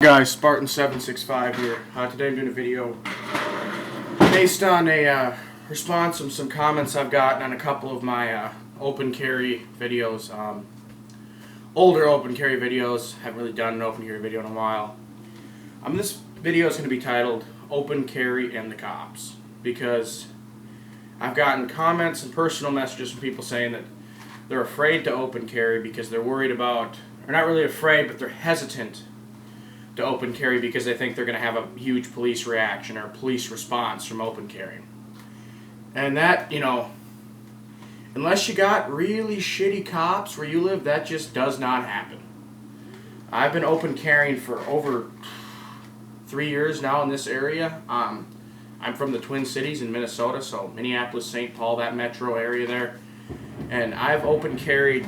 Guys, Spartan765 here. Today I'm doing a video based on a response from some comments I've gotten on a couple of my open carry videos. Older open carry videos. Haven't really done an open carry video in a while. This video is going to be titled Open Carry and the Cops, because I've gotten comments and personal messages from people saying that they're afraid to open carry because they're worried about, or not really afraid, but they're hesitant to open carry because they think they're going to have a huge police reaction or police response from open carrying. And that, unless you got really shitty cops where you live, that just does not happen. I've been open carrying for over 3 years now in this area. I'm from the Twin Cities in Minnesota, so Minneapolis, St. Paul, that metro area there. And I've open carried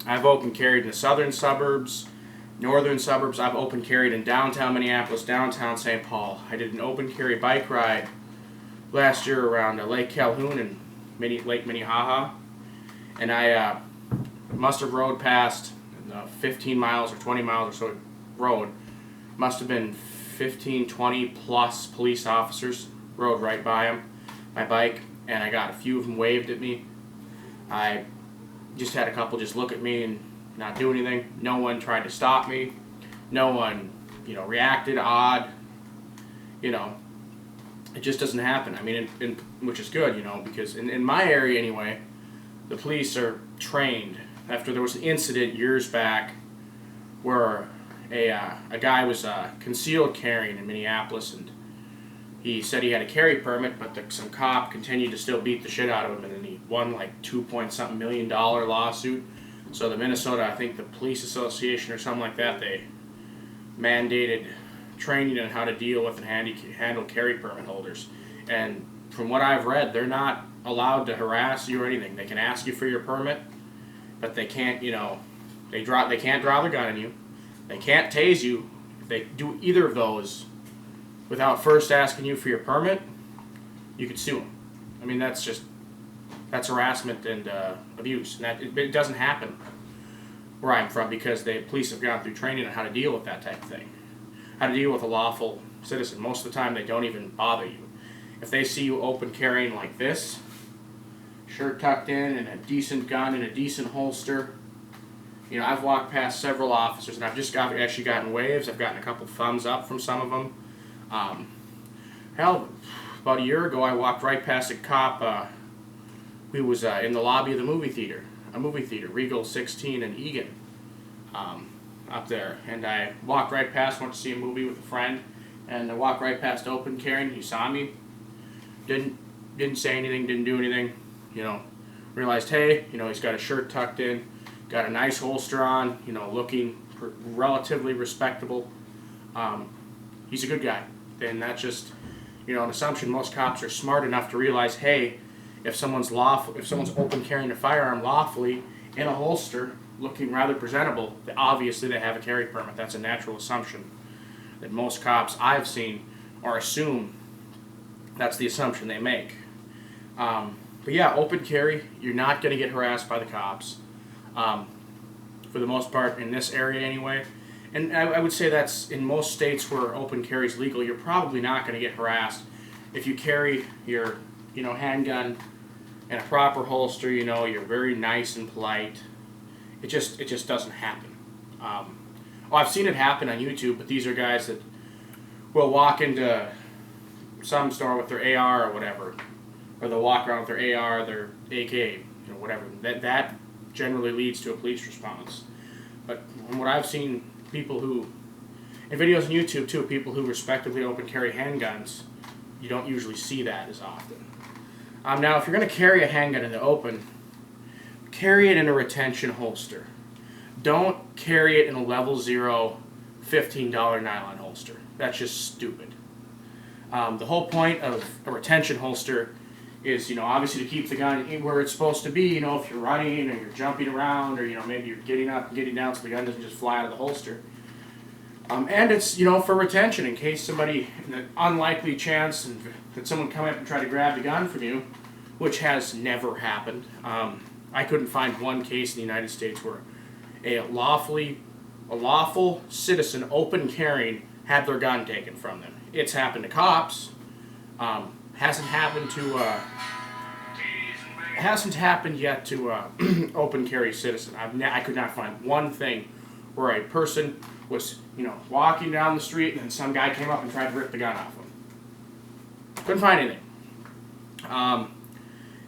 in the southern suburbs, northern suburbs. I've open carried in downtown Minneapolis, downtown St. Paul. I did an open carry bike ride last year around Lake Calhoun and Lake Minnehaha, and I must have rode past 15 miles or 20 miles or so road. Must have been 15, 20 plus police officers rode right by my bike, and I got a few of them waved at me. I just had a couple just look at me and not do anything. No one tried to stop me. No one, reacted odd. It just doesn't happen. I mean, which is good, because in my area anyway, the police are trained. After there was an incident years back where a guy was concealed carrying in Minneapolis, and he said he had a carry permit, but some cop continued to still beat the shit out of him, and then he won like $2.something million lawsuit. So the Minnesota, I think the Police Association or something like that, they mandated training on how to deal with and handle carry permit holders. And from what I've read, they're not allowed to harass you or anything. They can ask you for your permit, but they can't, they can't draw their gun on you. They can't tase you. If they do either of those without first asking you for your permit, you could sue them. I mean, that's harassment and abuse, and it doesn't happen where I'm from because the police have gone through training on how to deal with that type of thing, how to deal with a lawful citizen. Most of the time, they don't even bother you. If they see you open carrying like this, shirt tucked in and a decent gun in a decent holster, I've walked past several officers and I've just actually gotten waves. I've gotten a couple thumbs up from some of them. Hell, about a year ago, I walked right past a cop. We was in the lobby of the movie theater, Regal 16 in Eagan, up there. And I walked right past, went to see a movie with a friend, and I walked right past open carrying. He saw me, didn't say anything, didn't do anything. Realized, hey, he's got a shirt tucked in, got a nice holster on, looking relatively respectable. He's a good guy. And that's just, an assumption. Most cops are smart enough to realize, hey, if someone's open carrying a firearm lawfully in a holster, looking rather presentable, obviously they have a carry permit. That's a natural assumption that most cops I've seen or assume. That's the assumption they make. But yeah, open carry, you're not going to get harassed by the cops, for the most part in this area anyway. And I would say that's in most states where open carry is legal. You're probably not going to get harassed if you carry your handgun in a proper holster. You're very nice and polite. It just doesn't happen. I've seen it happen on YouTube, but these are guys that will walk into some store with their AR or whatever, or they'll walk around with their AR, their AK, whatever. That generally leads to a police response. But from what I've seen, people who, in videos on YouTube too, people who respectively open carry handguns, you don't usually see that as often. Now, if you're going to carry a handgun in the open, carry it in a retention holster. Don't carry it in a level 0 $15 nylon holster. That's just stupid. The whole point of a retention holster is, obviously to keep the gun where it's supposed to be, if you're running or you're jumping around or, maybe you're getting up and getting down so the gun doesn't just fly out of the holster. And it's, for retention in case somebody, in the unlikely chance that someone come up and try to grab the gun from you, which has never happened. I couldn't find one case in the United States where a lawfully a lawful citizen open carrying had their gun taken from them. It's happened to cops. Hasn't happened to hasn't happened yet to open carry citizen. I could not find one thing where a person was, walking down the street and then some guy came up and tried to rip the gun off him. Couldn't find anything.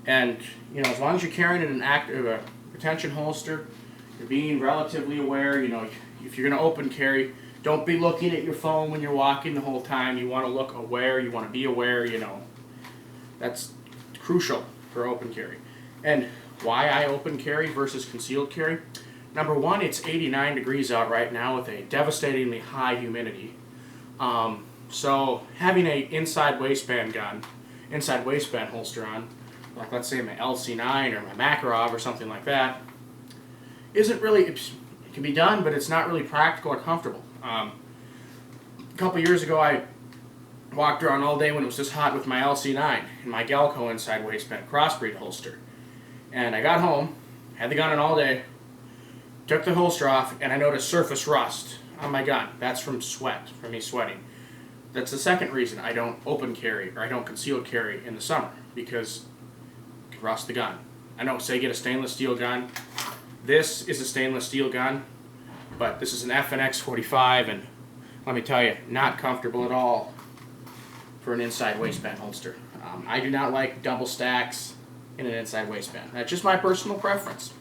And as long as you're carrying an active retention holster, you're being relatively aware. If you're going to open carry, don't be looking at your phone when you're walking the whole time. You want to look aware. You want to be aware. That's crucial for open carry. And why I open carry versus concealed carry? Number one, it's 89 degrees out right now with a devastatingly high humidity. So having a inside waistband holster on, like let's say my LC9 or my Makarov or something like that, isn't really, it can be done, but it's not really practical or comfortable. A couple years ago, I walked around all day when it was this hot with my LC9 and my Galco inside waistband crossbreed holster. And I got home, had the gun on all day, took the holster off, and I noticed surface rust on my gun. That's from sweat, from me sweating. That's the second reason I don't open carry or I don't concealed carry in the summer, because it can rust the gun. I know, say get a stainless steel gun. This is a stainless steel gun, but this is an FNX 45, and let me tell you, not comfortable at all for an inside waistband holster. I do not like double stacks in an inside waistband. That's just my personal preference.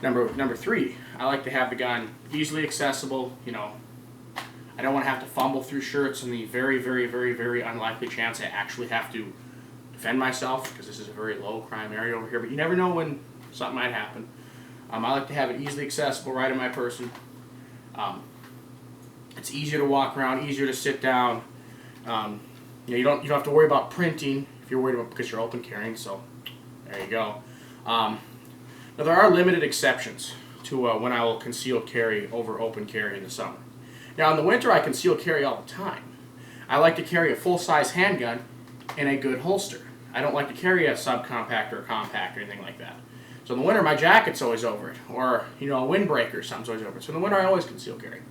Number three, I like to have the gun easily accessible. I don't want to have to fumble through shirts in the very, very, very, very unlikely chance I actually have to defend myself, because this is a very low crime area over here, but you never know when something might happen. I like to have it easily accessible right in my person. It's easier to walk around, easier to sit down. You don't have to worry about printing if you're worried about, because you're open carrying. So there you go. Now there are limited exceptions to when I will conceal carry over open carry in the summer. Now in the winter I conceal carry all the time. I like to carry a full-size handgun in a good holster. I don't like to carry a subcompact or a compact or anything like that. So in the winter my jacket's always over it, or a windbreaker or something's always over it. So in the winter I always conceal carry.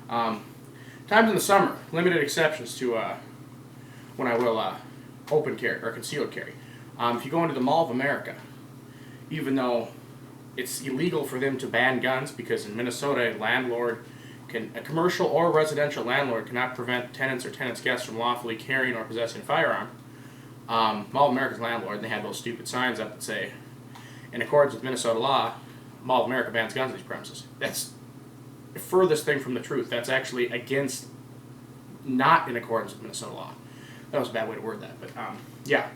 Times in the summer, limited exceptions to when I will open carry or concealed carry. If you go into the Mall of America, even though it's illegal for them to ban guns, because in Minnesota a commercial or residential landlord cannot prevent tenants or tenants' guests from lawfully carrying or possessing a firearm. Mall of America's landlord, and they have those stupid signs up that say, in accordance with Minnesota law, Mall of America bans guns on these premises. That's the furthest thing from the truth. That's actually not in accordance with Minnesota law. That was a bad way to word that, but yeah.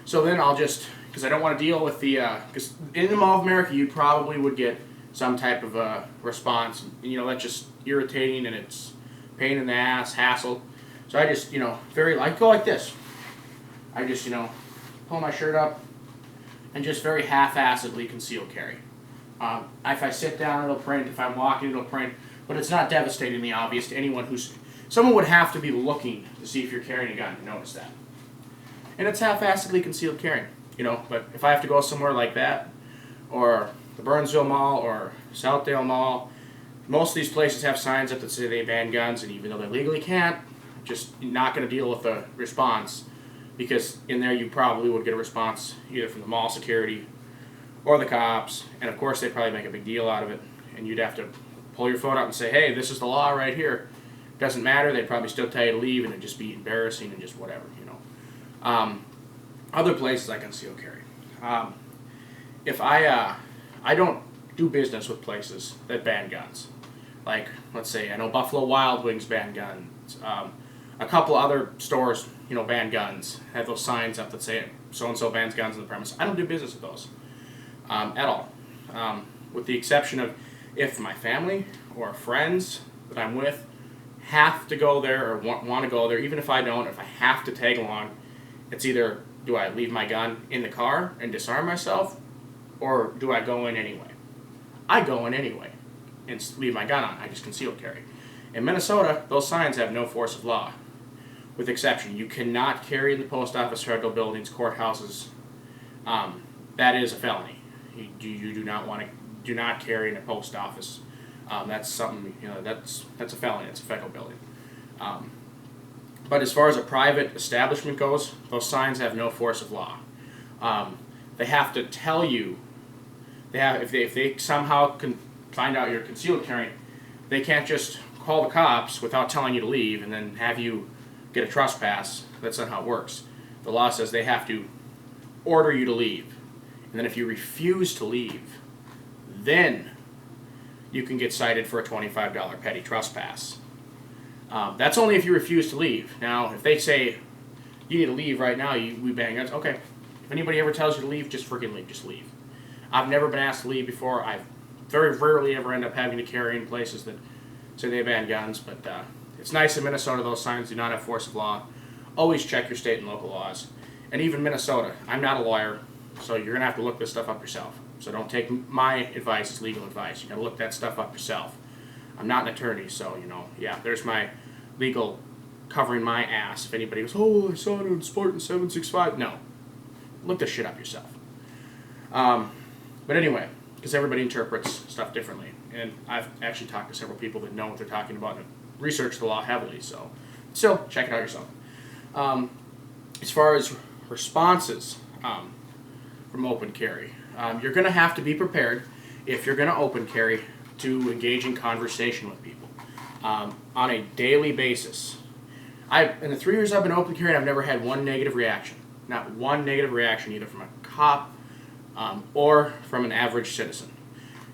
So then I'll just, because I don't want to deal with because in the Mall of America you probably would get some type of response. That's just irritating, and it's pain in the ass, hassle. So I just, I go like this. I just, pull my shirt up and just very half-assedly conceal carry. If I sit down, it'll print. If I'm walking, it'll print. But it's not devastatingly obvious to anyone someone would have to be looking to see if you're carrying a gun to notice that. And it's half-assedly concealed carrying, But if I have to go somewhere like that, or the Burnsville Mall, or Southdale Mall, most of these places have signs up that say they ban guns, and even though they legally can't, just not going to deal with the response, because in there you probably would get a response either from the mall security or the cops, and of course they'd probably make a big deal out of it, and you'd have to pull your phone out and say, hey, this is the law right here. Doesn't matter. They'd probably still tell you to leave, and it'd just be embarrassing and just whatever, Other places I conceal carry. If I don't do business with places that ban guns. Like, let's say, I know Buffalo Wild Wings ban guns. A couple other stores, ban guns. Have those signs up that say so-and-so bans guns on the premise. I don't do business with those at all. With the exception of if my family or friends that I'm with have to go there or want to go there, even if I don't, if I have to tag along, it's either do I leave my gun in the car and disarm myself, or do I go in anyway? I go in anyway and leave my gun on. I just conceal carry. In Minnesota, those signs have no force of law, with exception. You cannot carry in the post office, federal buildings, courthouses. That is a felony. You do not want to do not carry in a post office. That's something, that's a felony. It's a federal building. But as far as a private establishment goes, those signs have no force of law. They have to tell you. If they somehow can find out you're concealed carrying, they can't just call the cops without telling you to leave and then have you get a trespass. That's not how it works. The law says they have to order you to leave. And then if you refuse to leave, then you can get cited for a $25 petty trespass. That's only if you refuse to leave. Now, if they say, you need to leave right now, we bang guns, okay. If anybody ever tells you to leave, just freaking leave, just leave. I've never been asked to leave before. I've very rarely ever end up having to carry in places that say they ban guns, but it's nice in Minnesota, those signs do not have force of law. Always check your state and local laws. And even Minnesota, I'm not a lawyer, so you're going to have to look this stuff up yourself. So don't take my advice as legal advice. You got to look that stuff up yourself. I'm not an attorney, so, yeah, there's my legal covering my ass. If anybody goes, oh, I saw it on Spartan 765. No. Look this shit up yourself. But anyway, because everybody interprets stuff differently. And I've actually talked to several people that know what they're talking about and research the law heavily, so still, check it out yourself. As far as responses from open carry, you're going to have to be prepared if you're going to open carry to engage in conversation with people on a daily basis. In the 3 years I've been open carrying, I've never had one negative reaction. Not one negative reaction, either from a cop or from an average citizen.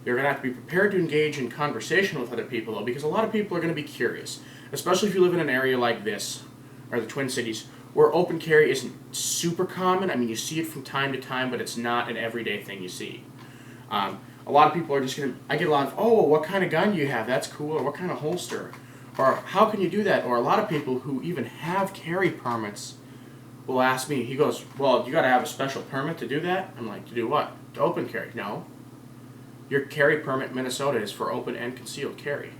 You're going to have to be prepared to engage in conversation with other people, though, because a lot of people are going to be curious, especially if you live in an area like this, or the Twin Cities, where open carry isn't super common. I mean, you see it from time to time, but it's not an everyday thing you see. A lot of people are just going to, I get a lot of, oh, what kind of gun do you have? That's cool. Or what kind of holster? Or how can you do that? Or a lot of people who even have carry permits will ask me, he goes, well, you got to have a special permit to do that? I'm like, to do what? To open carry. No. Your carry permit in Minnesota is for open and concealed carry.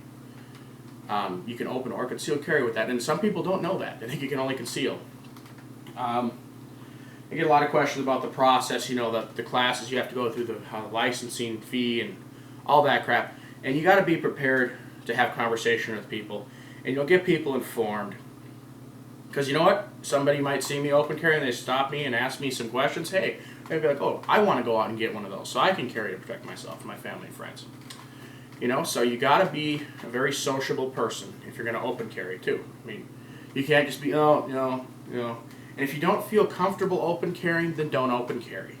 You can open or conceal carry with that, and some people don't know that. They think you can only conceal. I get a lot of questions about the process, the classes you have to go through, the licensing fee and all that crap. And you got to be prepared to have conversation with people, and you'll get people informed. Because you know what? Somebody might see me open carry and they stop me and ask me some questions. Hey, they'd be like, oh, I want to go out and get one of those so I can carry to protect myself and my family and friends. So you got to be a very sociable person if you're going to open carry too. I mean, you can't just be, And if you don't feel comfortable open carrying, then don't open carry.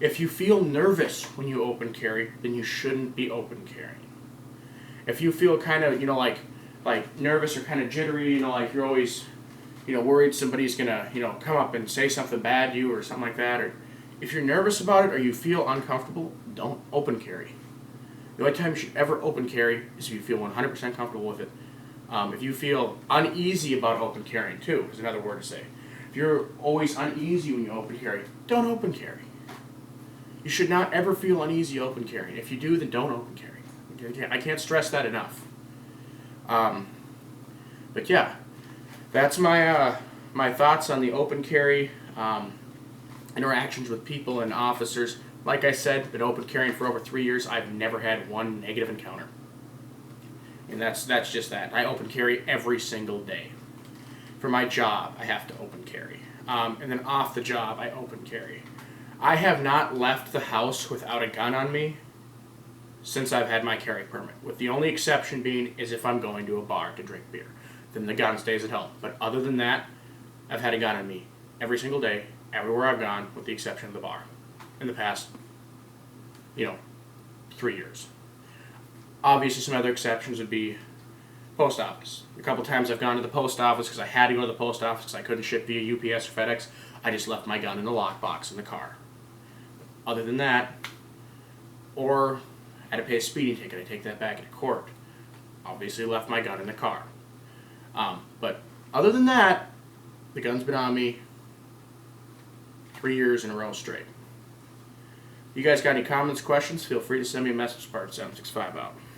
If you feel nervous when you open carry, then you shouldn't be open carrying. If you feel kind of, like nervous or kind of jittery, like you're always, worried somebody's going to, come up and say something bad to you or something like that, or if you're nervous about it or you feel uncomfortable, don't open carry. The only time you should ever open carry is if you feel 100% comfortable with it. If you feel uneasy about open carrying, too, is another word to say. If you're always uneasy when you open carry, don't open carry. You should not ever feel uneasy open carrying. If you do, then don't open carry. I can't stress that enough. But yeah, that's my my thoughts on the open carry interactions with people and officers. Like I said, been open carrying for over 3 years. I've never had one negative encounter. And that's just that. I open carry every single day. For my job, I have to open carry. And then off the job, I open carry. I have not left the house without a gun on me since I've had my carry permit, with the only exception being is if I'm going to a bar to drink beer. Then the gun stays at home. But other than that, I've had a gun on me every single day, everywhere I've gone, with the exception of the bar, in the past, 3 years. Obviously, some other exceptions would be post office. A couple times I've gone to the post office because I had to go to the post office because I couldn't ship via UPS or FedEx. I just left my gun in the lockbox in the car. Other than that, or I had to pay a speeding ticket, I take that back into court. Obviously left my gun in the car. But other than that, the gun's been on me 3 years in a row straight. You guys got any comments, questions? Feel free to send me a message, Spartan 765 out.